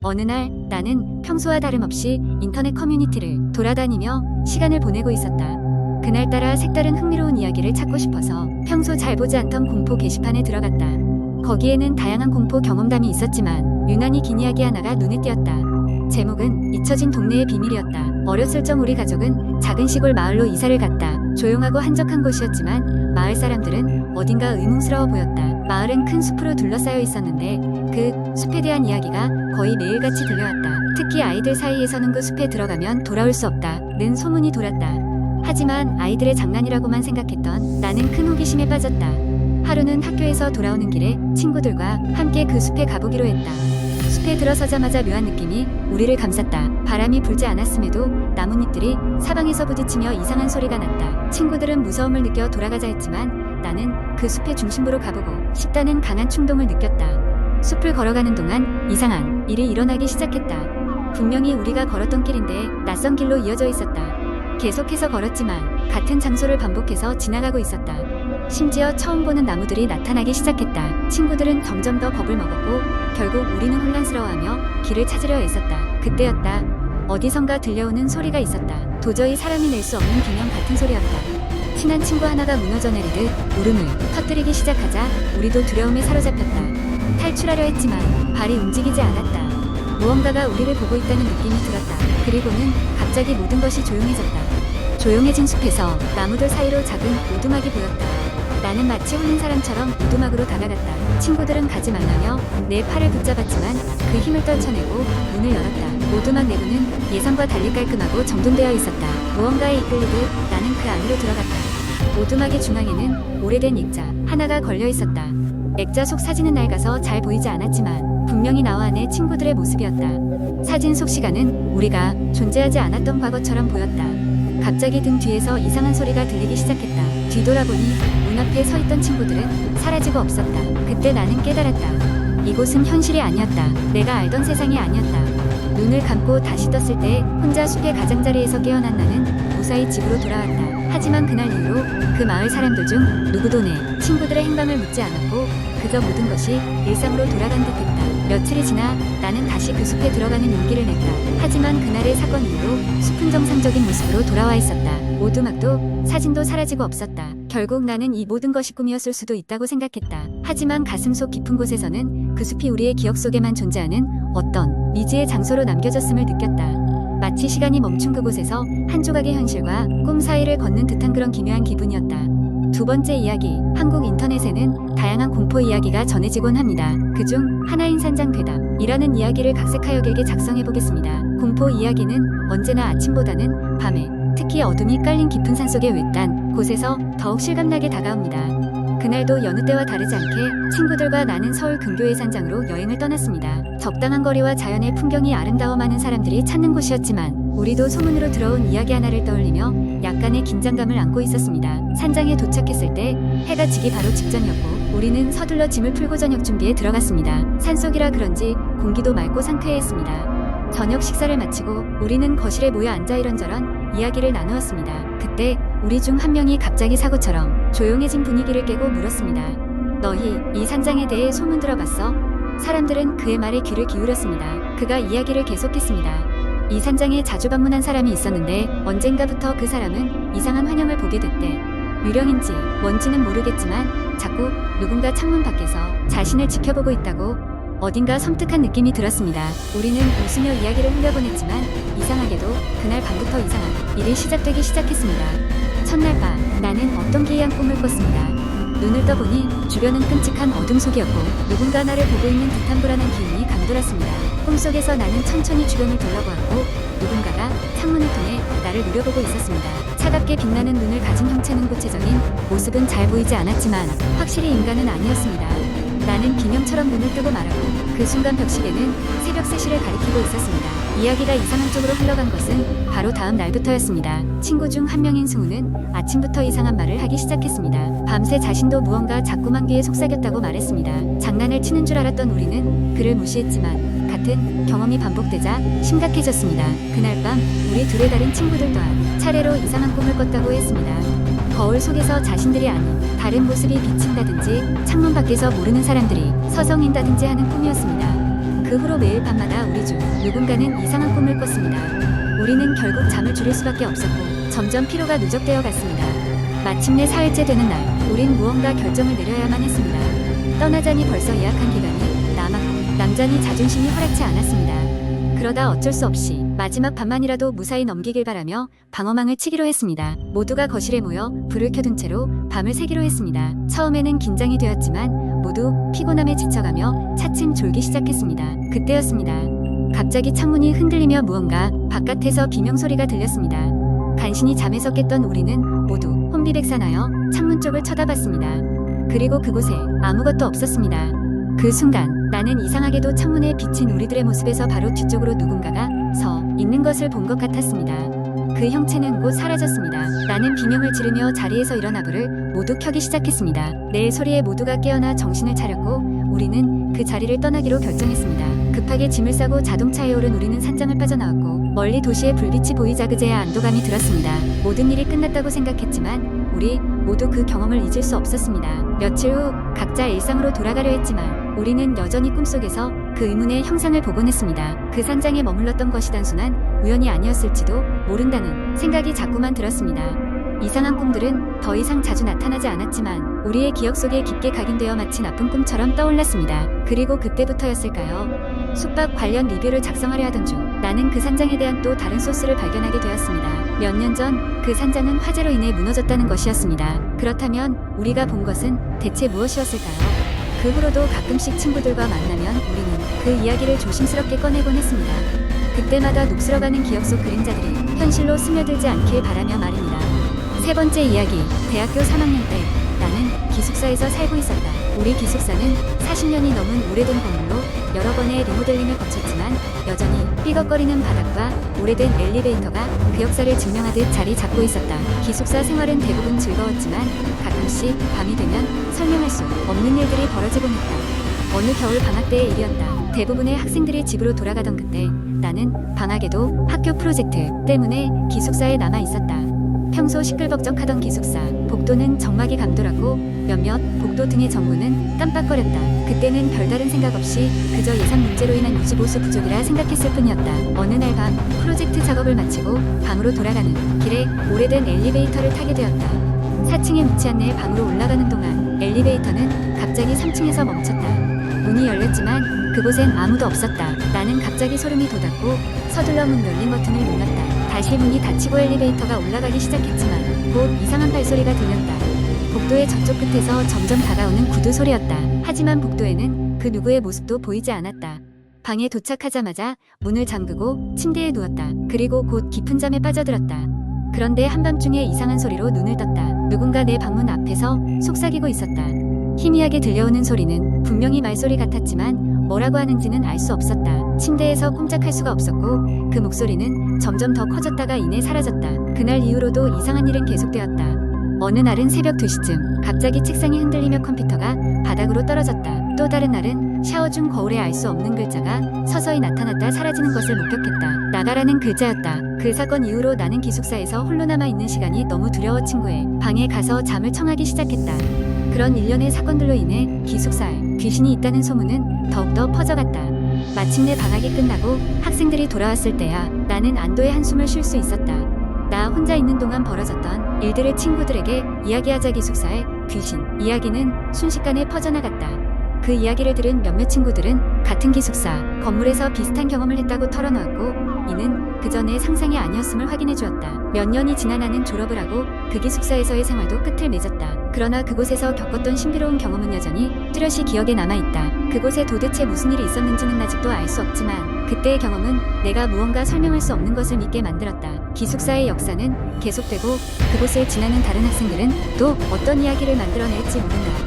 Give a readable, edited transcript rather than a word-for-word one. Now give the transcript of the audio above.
어느 날 나는 평소와 다름없이 인터넷 커뮤니티를 돌아다니며 시간을 보내고 있었다. 그날따라 색다른 흥미로운 이야기를 찾고 싶어서 평소 잘 보지 않던 공포 게시판에 들어갔다. 거기에는 다양한 공포 경험담이 있었지만 유난히 긴 이야기 하나가 눈에 띄었다. 제목은 잊혀진 동네의 비밀이었다. 어렸을 적 우리 가족은 작은 시골 마을로 이사를 갔다. 조용하고 한적한 곳이었지만 마을 사람들은 어딘가 의문스러워 보였다. 마을은 큰 숲으로 둘러싸여 있었는데 그 숲에 대한 이야기가 거의 매일같이 들려왔다. 특히 아이들 사이에서는 그 숲에 들어가면 돌아올 수 없다는 소문이 돌았다. 하지만 아이들의 장난이라고만 생각했던 나는 큰 호기심에 빠졌다. 하루는 학교에서 돌아오는 길에 친구들과 함께 그 숲에 가보기로 했다. 숲에 들어서자마자 묘한 느낌이 우리를 감쌌다. 바람이 불지 않았음에도 나뭇잎들이 사방에서 부딪히며 이상한 소리가 났다. 친구들은 무서움을 느껴 돌아가자 했지만 나는 그 숲의 중심부로 가보고 싶다는 강한 충동을 느꼈다. 숲을 걸어가는 동안 이상한 일이 일어나기 시작했다. 분명히 우리가 걸었던 길인데 낯선 길로 이어져 있었다. 계속해서 걸었지만 같은 장소를 반복해서 지나가고 있었다. 심지어 처음 보는 나무들이 나타나기 시작했다. 친구들은 점점 더 겁을 먹었고 결국 우리는 혼란스러워하며 길을 찾으려 애썼다. 그때였다. 어디선가 들려오는 소리가 있었다. 도저히 사람이 낼 수 없는 비명 같은 소리였다. 친한 친구 하나가 무너져 내리듯 울음을 터뜨리기 시작하자 우리도 두려움에 사로잡혔다. 탈출하려 했지만 발이 움직이지 않았다. 무언가가 우리를 보고 있다는 느낌이 들었다. 그리고는 갑자기 모든 것이 조용해졌다. 조용해진 숲에서 나무들 사이로 작은 오두막이 보였다. 나는 마치 홀린 사람처럼 오두막으로 다가갔다. 친구들은 가지 말라며 내 팔을 붙잡았지만 그 힘을 떨쳐내고 문을 열었다. 오두막 내부는 예상과 달리 깔끔하고 정돈되어 있었다. 무언가에 이끌리듯 나는 그 안으로 들어갔다. 오두막의 중앙에는 오래된 액자 하나가 걸려 있었다. 액자 속 사진은 낡아서 잘 보이지 않았지만 분명히 나와 내 친구들의 모습이었다. 사진 속 시간은 우리가 존재하지 않았던 과거처럼 보였다. 갑자기 등 뒤에서 이상한 소리가 들리기 시작했다. 뒤돌아보니 문 앞에 서 있던 친구들은 사라지고 없었다. 그때 나는 깨달았다. 이곳은 현실이 아니었다. 내가 알던 세상이 아니었다. 눈을 감고 다시 떴을 때 혼자 숲의 가장자리에서 깨어난 나는 무사히 집으로 돌아왔다. 하지만 그날 이후로 그 마을 사람들 중 누구도 내 친구들의 행방을 묻지 않았고 그저 모든 것이 일상으로 돌아간 듯했다. 며칠이 지나 나는 다시 그 숲에 들어가는 용기를 냈다. 하지만 그날의 사건 이후로 숲은 정상적인 모습으로 돌아와 있었다. 오두막도 사진도 사라지고 없었다. 결국 나는 이 모든 것이 꿈이었을 수도 있다고 생각했다. 하지만 가슴속 깊은 곳에서는 그 숲이 우리의 기억 속에만 존재하는 어떤 미지의 장소로 남겨졌음을 느꼈다. 마치 시간이 멈춘 그곳에서 한 조각의 현실과 꿈 사이를 걷는 듯한 그런 기묘한 기분이었다. 두 번째 이야기, 한국 인터넷에는 다양한 공포 이야기가 전해지곤 합니다. 그중 하나인 산장괴담이라는 이야기를 각색하여 길게 작성해보겠습니다. 공포 이야기는 언제나 아침보다는 밤에, 특히 어둠이 깔린 깊은 산속의 외딴 곳에서 더욱 실감나게 다가옵니다. 그날도 여느 때와 다르지 않게 친구들과 나는 서울 근교의 산장으로 여행을 떠났습니다. 적당한 거리와 자연의 풍경이 아름다워 많은 사람들이 찾는 곳이었지만 우리도 소문으로 들어온 이야기 하나를 떠올리며 약간의 긴장감을 안고 있었습니다. 산장에 도착했을 때 해가 지기 바로 직전이었고 우리는 서둘러 짐을 풀고 저녁 준비에 들어갔습니다. 산속이라 그런지 공기도 맑고 상쾌했습니다. 저녁 식사를 마치고 우리는 거실에 모여 앉아 이런저런 이야기를 나누었습니다. 그때 우리 중 한 명이 갑자기 사고처럼 조용해진 분위기를 깨고 물었습니다. 너희 이 산장에 대해 소문 들어봤어? 사람들은 그의 말에 귀를 기울였습니다. 그가 이야기를 계속했습니다. 이 산장에 자주 방문한 사람이 있었는데 언젠가부터 그 사람은 이상한 환영을 보게 됐대. 유령인지 뭔지는 모르겠지만 자꾸 누군가 창문 밖에서 자신을 지켜보고 있다고 어딘가 섬뜩한 느낌이 들었습니다. 우리는 웃으며 이야기를 흘려보냈지만 이상하게도 그날 밤부터 이상한 일이 시작되기 시작했습니다. 첫날 밤 나는 어떤 기이한 꿈을 꿨습니다. 눈을 떠보니 주변은 끔찍한 어둠 속이었고 누군가 나를 보고 있는 듯한 불안한 기운이 감돌았습니다. 꿈속에서 나는 천천히 주변을 둘러보았고 누군가가 창문을 통해 나를 노려보고 있었습니다. 차갑게 빛나는 눈을 가진 형체는 구체적인 모습은 잘 보이지 않았지만 확실히 인간은 아니었습니다. 나는 비명처럼 눈을 뜨고 말하고 그 순간 벽시계는 새벽 3시를 가리키고 있었습니다. 이야기가 이상한 쪽으로 흘러간 것은 바로 다음 날부터였습니다. 친구 중 한 명인 승우는 아침부터 이상한 말을 하기 시작했습니다. 밤새 자신도 무언가 자꾸만 귀에 속삭였다고 말했습니다. 장난을 치는 줄 알았던 우리는 그를 무시했지만 같은 경험이 반복되자 심각해졌습니다. 그날 밤 우리 둘의 다른 친구들 또한 차례로 이상한 꿈을 꿨다고 했습니다. 거울 속에서 자신들이 아닌 다른 모습이 비친다든지 창문 밖에서 모르는 사람들이 서성인다든지 하는 꿈이었습니다. 그 후로 매일 밤마다 우리 중 누군가는 이상한 꿈을 꿨습니다. 우리는 결국 잠을 줄일 수밖에 없었고 점점 피로가 누적되어 갔습니다. 마침내 4일째 되는 날, 우린 무언가 결정을 내려야만 했습니다. 떠나자니 벌써 예약한 기간이 남았고 남자니 자존심이 허락치 않았습니다. 그러다 어쩔 수 없이 마지막 밤만이라도 무사히 넘기길 바라며 방어망을 치기로 했습니다. 모두가 거실에 모여 불을 켜둔 채로 밤을 새기로 했습니다. 처음에는 긴장이 되었지만 모두 피곤함에 지쳐가며 차츰 졸기 시작했습니다. 그때였습니다. 갑자기 창문이 흔들리며 무언가 바깥에서 비명소리가 들렸습니다. 간신히 잠에서 깼던 우리는 모두 혼비백산하여 창문 쪽을 쳐다봤습니다. 그리고 그곳에 아무것도 없었습니다. 그 순간 나는 이상하게도 창문에 비친 우리들의 모습에서 바로 뒤쪽으로 누군가가 서 있는 것을 본 것 같았습니다. 그 형체는 곧 사라졌습니다. 나는 비명을 지르며 자리에서 일어나 불을 모두 켜기 시작했습니다. 내 소리에 모두가 깨어나 정신을 차렸고 우리는 그 자리를 떠나기로 결정했습니다. 급하게 짐을 싸고 자동차에 오른 우리는 산장을 빠져나왔고 멀리 도시의 불빛이 보이자 그제야 안도감이 들었습니다. 모든 일이 끝났다고 생각했지만 우리 모두 그 경험을 잊을 수 없었습니다. 며칠 후 각자 일상으로 돌아가려 했지만 우리는 여전히 꿈속에서 그 의문의 형상을 보곤 했습니다. 그 산장에 머물렀던 것이 단순한 우연이 아니었을지도 모른다는 생각이 자꾸만 들었습니다. 이상한 꿈들은 더 이상 자주 나타나지 않았지만 우리의 기억 속에 깊게 각인되어 마치 나쁜 꿈처럼 떠올랐습니다. 그리고 그때부터였을까요? 숙박 관련 리뷰를 작성하려 하던 중 나는 그 산장에 대한 또 다른 소스를 발견하게 되었습니다. 몇 년 전 그 산장은 화재로 인해 무너졌다는 것이었습니다. 그렇다면 우리가 본 것은 대체 무엇이었을까요? 그 후로도 가끔씩 친구들과 만나면 우리는 그 이야기를 조심스럽게 꺼내곤 했습니다. 그때마다 녹슬어가는 기억 속 그림자들이 현실로 스며들지 않길 바라며 말입니다. 세 번째 이야기, 대학교 3학년 때 나는 기숙사에서 살고 있었다. 우리 기숙사는 40년이 넘은 오래된 건물로 여러 번의 리모델링을 거쳤지만 여전히 삐걱거리는 바닥과 오래된 엘리베이터가 그 역사를 증명하듯 자리 잡고 있었다. 기숙사 생활은 대부분 즐거웠지만 가끔씩 밤이 되면 설명할 수 없는 일들이 벌어지곤 했다. 어느 겨울 방학 때의 일이었다. 대부분의 학생들이 집으로 돌아가던 그때 나는 방학에도 학교 프로젝트 때문에 기숙사에 남아 있었다. 평소 시끌벅적하던 기숙사, 복도는 적막이 감돌았고 몇몇 복도 등의 전구는 깜빡거렸다. 그때는 별다른 생각 없이 그저 예산 문제로 인한 유지보수 부족이라 생각했을 뿐이었다. 어느 날 밤 프로젝트 작업을 마치고 방으로 돌아가는 길에 오래된 엘리베이터를 타게 되었다. 4층에 위치한 내 방으로 올라가는 동안 엘리베이터는 갑자기 3층에서 멈췄다. 문이 열렸지만 그곳엔 아무도 없었다. 나는 갑자기 소름이 돋았고 서둘러 문 열림 버튼을 눌렀다. 다시 문이 닫히고 엘리베이터가 올라가기 시작했지만 곧 이상한 발소리가 들렸다. 복도의 저쪽 끝에서 점점 다가오는 구두 소리였다. 하지만 복도에는 그 누구의 모습도 보이지 않았다. 방에 도착하자마자 문을 잠그고 침대에 누웠다. 그리고 곧 깊은 잠에 빠져들었다. 그런데 한밤중에 이상한 소리로 눈을 떴다. 누군가 내 방문 앞에서 속삭이고 있었다. 희미하게 들려오는 소리는 분명히 말소리 같았지만 뭐라고 하는지는 알 수 없었다. 침대에서 꼼짝할 수가 없었고 그 목소리는 점점 더 커졌다가 이내 사라졌다. 그날 이후로도 이상한 일은 계속되었다. 어느 날은 새벽 2시쯤 갑자기 책상이 흔들리며 컴퓨터가 바닥으로 떨어졌다. 또 다른 날은 샤워 중 거울에 알 수 없는 글자가 서서히 나타났다 사라지는 것을 목격했다. 나가라는 글자였다. 그 사건 이후로 나는 기숙사에서 홀로 남아있는 시간이 너무 두려워 친구의 방에 가서 잠을 청하기 시작했다. 그런 일련의 사건들로 인해 기숙사에 귀신이 있다는 소문은 더욱더 퍼져갔다. 마침내 방학이 끝나고 학생들이 돌아왔을 때야 나는 안도의 한숨을 쉴 수 있었다. 나 혼자 있는 동안 벌어졌던 일들을 친구들에게 이야기하자 기숙사의 귀신 이야기는 순식간에 퍼져나갔다. 그 이야기를 들은 몇몇 친구들은 같은 기숙사 건물에서 비슷한 경험을 했다고 털어놓았고 이는 그 전에 상상이 아니었음을 확인해 주었다. 몇 년이 지나 나는 졸업을 하고 그 기숙사에서의 생활도 끝을 맺었다. 그러나 그곳에서 겪었던 신비로운 경험은 여전히 뚜렷이 기억에 남아있다. 그곳에 도대체 무슨 일이 있었는지는 아직도 알 수 없지만 그때의 경험은 내가 무언가 설명할 수 없는 것을 믿게 만들었다. 기숙사의 역사는 계속되고 그곳을 지나는 다른 학생들은 또 어떤 이야기를 만들어낼지 모른다.